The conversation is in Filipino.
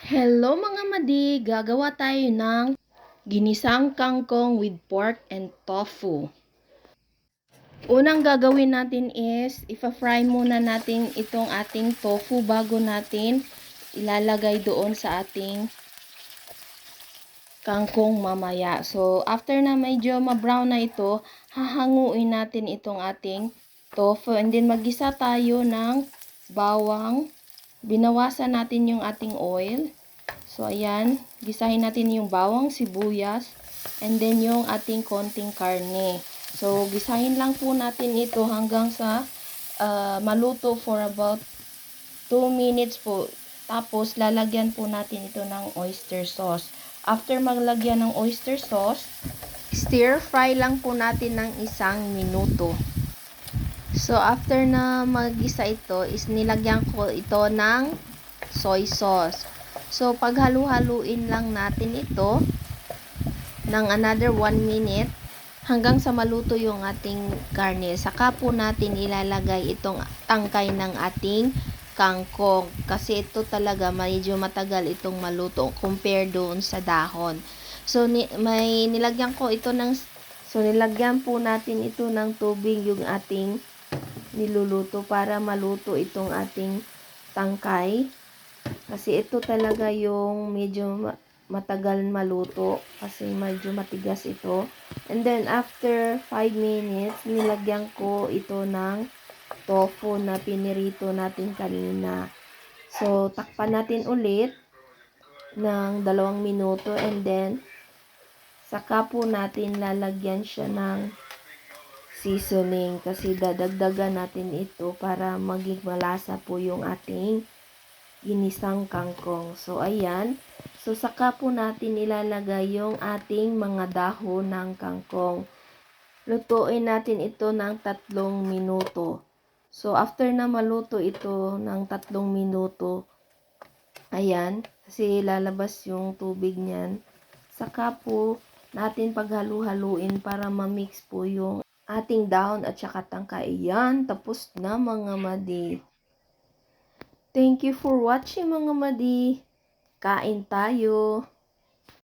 Hello mga madi! Gagawa tayo ng ginisang kangkong with pork and tofu. Unang gagawin natin is, ipa-fry muna natin itong ating tofu bago natin ilalagay doon sa ating kangkong mamaya. So, after na medyo ma-brown na ito, hahanguin natin itong ating tofu. And then, maggisa tayo ng bawang. Binawasan natin yung ating oil. So, ayan. Gisahin natin yung bawang, sibuyas, and then yung ating konting karne. So, gisahin lang po natin ito hanggang sa maluto for about 2 minutes po. Tapos, lalagyan po natin ito ng oyster sauce. After maglagyan ng oyster sauce, stir fry lang po natin ng 1 minuto. So, after na mag-isa ito, is nilagyan ko ito ng soy sauce. So, paghalu-haluin lang natin ito ng another 1 minute hanggang sa maluto yung ating karne. Saka po natin ilalagay itong tangkay ng ating kangkong. Kasi ito talaga medyo matagal itong maluto compare doon sa dahon. So, nilagyan ko ito ng nilagyan po natin ito ng tubig yung ating niluluto para maluto itong ating tangkay. Kasi ito talaga yung medyo matagal maluto kasi medyo matigas ito. And then after 5 minutes, nilagyan ko ito ng tofu na pinirito natin kanina. So, takpan natin ulit ng 2 minuto and then saka po natin lalagyan siya ng seasoning kasi dadagdagan natin ito para maging malasa po yung ating ginisang kangkong. So, ayan. So, saka po natin ilalagay yung ating mga dahon ng kangkong. Lutuin natin ito ng 3 minuto. So, after na maluto ito ng 3 minuto, ayan, kasi lalabas yung tubig niyan. Saka po natin paghalu-haluin para ma-mix po yung ating dahon at saka tangka. Ayan, tapos na mga madi. Thank you for watching mga madi. Kain tayo.